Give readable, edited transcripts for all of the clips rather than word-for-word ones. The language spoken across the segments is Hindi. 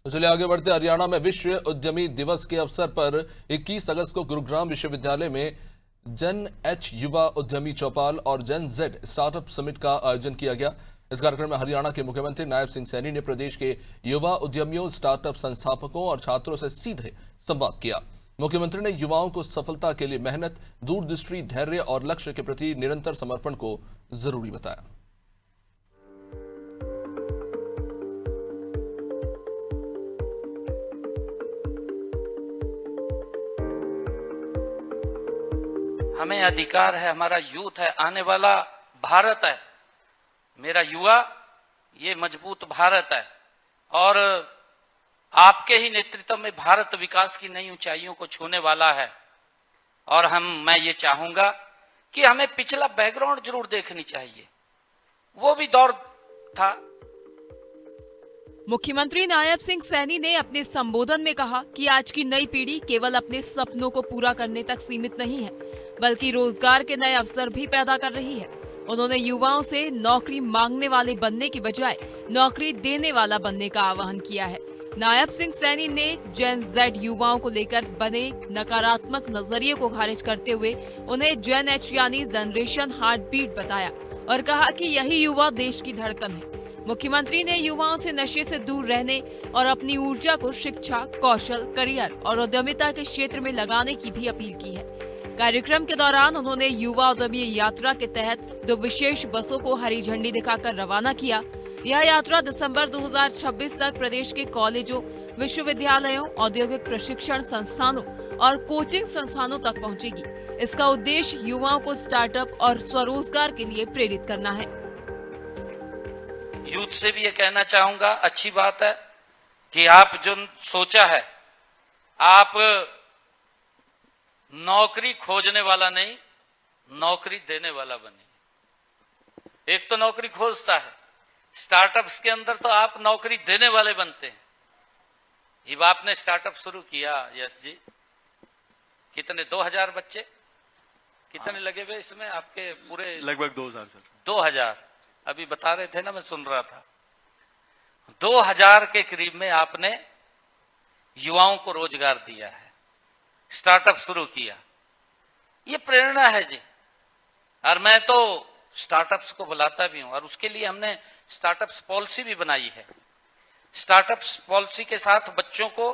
तो चलिए आगे बढ़ते। हरियाणा में विश्व उद्यमी दिवस के अवसर पर 21 अगस्त को गुरुग्राम विश्वविद्यालय में जन एच युवा उद्यमी चौपाल और जन जेड स्टार्टअप समिट का आयोजन किया गया। इस कार्यक्रम में हरियाणा के मुख्यमंत्री नायब सिंह सैनी ने प्रदेश के युवा उद्यमियों, स्टार्टअप संस्थापकों और छात्रों से सीधे संवाद किया। मुख्यमंत्री ने युवाओं को सफलता के लिए मेहनत, दूरदृष्टि, धैर्य और लक्ष्य के प्रति निरंतर समर्पण को जरूरी बताया। हमें अधिकार है, हमारा यूथ है, आने वाला भारत है, मेरा युवा ये मजबूत भारत है और आपके ही नेतृत्व में भारत विकास की नई ऊंचाइयों को छूने वाला है। और मैं ये चाहूंगा कि हमें पिछला बैकग्राउंड जरूर देखनी चाहिए, वो भी दौर था। मुख्यमंत्री नायब सिंह सैनी ने अपने संबोधन में कहा कि आज की नई पीढ़ी केवल अपने सपनों को पूरा करने तक सीमित नहीं है, बल्कि रोजगार के नए अवसर भी पैदा कर रही है। उन्होंने युवाओं से नौकरी मांगने वाले बनने की बजाय नौकरी देने वाला बनने का आह्वान किया है। नायब सिंह सैनी ने जेन जेड युवाओं को लेकर बने नकारात्मक नजरिए को खारिज करते हुए उन्हें जेन एच यानी जनरेशन हार्ट बीट बताया और कहा कि यही युवा देश की धड़कन है। मुख्यमंत्री ने युवाओं से नशे से दूर रहने और अपनी ऊर्जा को शिक्षा, कौशल, करियर और उद्यमिता के क्षेत्र में लगाने की भी अपील की है। कार्यक्रम के दौरान उन्होंने युवा उद्यमी यात्रा के तहत 2 विशेष बसों को हरी झंडी दिखाकर रवाना किया। यह यात्रा दिसंबर 2026 तक प्रदेश के कॉलेजों, विश्वविद्यालयों, औद्योगिक प्रशिक्षण संस्थानों और कोचिंग संस्थानों तक पहुंचेगी। इसका उद्देश्य युवाओं को स्टार्टअप और स्वरोजगार के लिए प्रेरित करना है। यूथ से भी ये कहना चाहूंगा, अच्छी बात है कि आप जो सोचा है, आप नौकरी खोजने वाला नहीं, नौकरी देने वाला बने। एक तो नौकरी खोजता है, स्टार्टअप्स के अंदर तो आप नौकरी देने वाले बनते हैं। जब आपने स्टार्टअप शुरू किया यश जी, कितने 2000 बच्चे कितने लगे हुए इसमें आपके पूरे? लगभग 2000 सर। 2000 अभी बता रहे थे ना, मैं सुन रहा था। 2000 के करीब में आपने युवाओं को रोजगार दिया है, स्टार्टअप शुरू किया। ये प्रेरणा है जी। और मैं तो स्टार्टअप्स को बुलाता भी हूं और उसके लिए हमने स्टार्टअप्स पॉलिसी भी बनाई है। स्टार्टअप्स पॉलिसी के साथ बच्चों को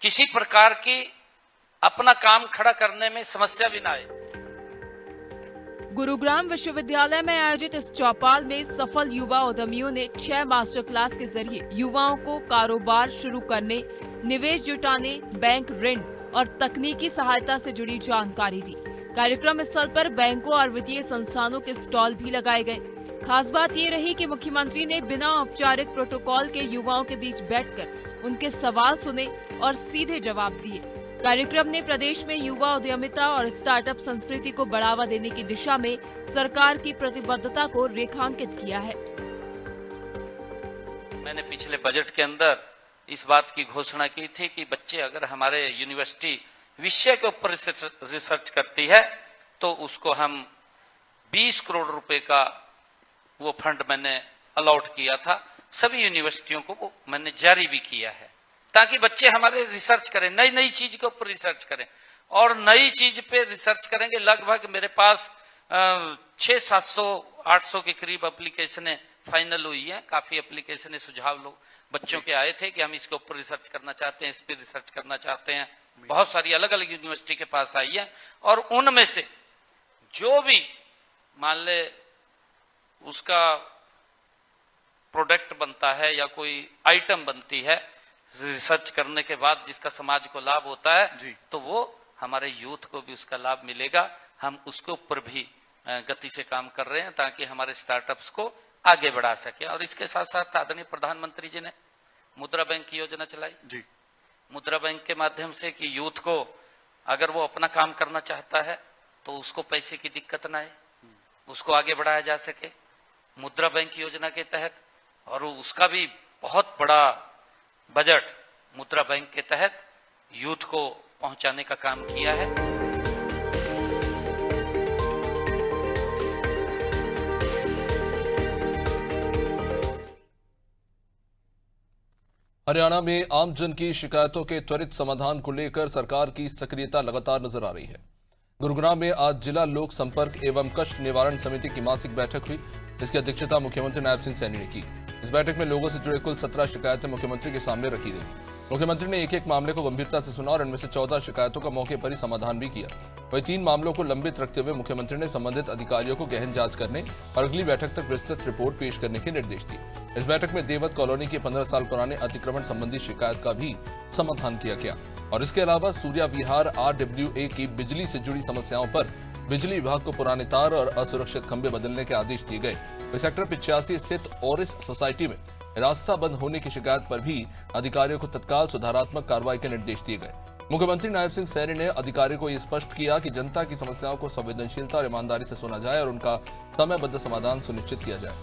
किसी प्रकार की अपना काम खड़ा करने में समस्या भी ना आए। गुरुग्राम विश्वविद्यालय में आयोजित इस चौपाल में सफल युवा उद्यमियों ने 6 मास्टर क्लास के जरिए युवाओं को कारोबार शुरू करने, निवेश जुटाने, बैंक ऋण और तकनीकी सहायता से जुड़ी जानकारी दी। कार्यक्रम स्थल पर बैंकों और वित्तीय संस्थानों के स्टॉल भी लगाए गए। खास बात ये रही कि मुख्यमंत्री ने बिना औपचारिक प्रोटोकॉल के युवाओं के बीच बैठकर उनके सवाल सुने और सीधे जवाब दिए। कार्यक्रम ने प्रदेश में युवा उद्यमिता और स्टार्टअप संस्कृति को बढ़ावा देने की दिशा में सरकार की प्रतिबद्धता को रेखांकित किया है। मैंने पिछले बजट के अंदर इस बात की घोषणा की थी कि बच्चे अगर हमारे यूनिवर्सिटी विषय के ऊपर रिसर्च करती है तो उसको हम 20 करोड़ रुपए का वो फंड मैंने अलॉट किया था। सभी यूनिवर्सिटियों को वो मैंने जारी भी किया है ताकि बच्चे हमारे रिसर्च करें, नई नई चीज के ऊपर रिसर्च करें। और नई चीज पे रिसर्च करेंगे। लगभग मेरे पास 600-700-800 के करीब एप्लीकेशनें फाइनल हुई है। काफी एप्लीकेशनें, सुझाव लोग बच्चों के आए थे कि हम इसके ऊपर रिसर्च करना चाहते हैं, इस पर रिसर्च करना चाहते हैं। बहुत सारी अलग अलग यूनिवर्सिटी के पास आई है और उनमें से जो भी मान ले उसका प्रोडक्ट बनता है या कोई आइटम बनती है, रिसर्च करने के बाद जिसका समाज को लाभ होता है तो वो हमारे यूथ को भी उसका लाभ मिलेगा। हम उसके ऊपर भी गति से काम कर रहे हैं ताकि हमारे स्टार्टअप्स को आगे बढ़ा सके। और इसके साथ साथ आदरणीय प्रधानमंत्री जी ने मुद्रा बैंक की योजना चलाई जी। मुद्रा बैंक के माध्यम से कि यूथ को अगर वो अपना काम करना चाहता है तो उसको पैसे की दिक्कत ना आए, उसको आगे बढ़ाया जा सके मुद्रा बैंक योजना के तहत। और उसका भी बहुत बड़ा बजट मुद्रा बैंक के तहत यूथ को पहुंचाने का काम किया है। हरियाणा में आम जन की शिकायतों के त्वरित समाधान को लेकर सरकार की सक्रियता लगातार नजर आ रही है। गुरुग्राम में आज जिला लोक संपर्क एवं कष्ट निवारण समिति की मासिक बैठक हुई, जिसकी अध्यक्षता मुख्यमंत्री नायब सिंह सैनी ने की। इस बैठक में लोगों से जुड़े कुल 17 शिकायतें मुख्यमंत्री के सामने रखी गई। मुख्यमंत्री ने एक एक मामले को गंभीरता से सुना और इनमें से 14 शिकायतों का मौके पर ही समाधान भी किया। वहीं 3 मामलों को लंबित रखते हुए मुख्यमंत्री ने संबंधित अधिकारियों को गहन जांच करने और अगली बैठक तक विस्तृत रिपोर्ट पेश करने के निर्देश दिए। इस बैठक में देवत कॉलोनी के 15 साल पुराने अतिक्रमण संबंधी शिकायत का भी समाधान किया गया और इसके अलावा सूर्या विहार RWA की बिजली से जुड़ी समस्याओं पर बिजली विभाग को पुराने तार और असुरक्षित खंभे बदलने के आदेश दिए गए। सेक्टर 85 स्थित ओरिस सोसाइटी में रास्ता बंद होने की शिकायत पर भी अधिकारियों को तत्काल सुधारात्मक कार्रवाई के निर्देश दिए गए। मुख्यमंत्री नायब सिंह सैनी ने अधिकारियों को यह स्पष्ट किया कि जनता की समस्याओं को संवेदनशीलता और ईमानदारी से सुना जाए और उनका समयबद्ध समाधान सुनिश्चित किया जाए।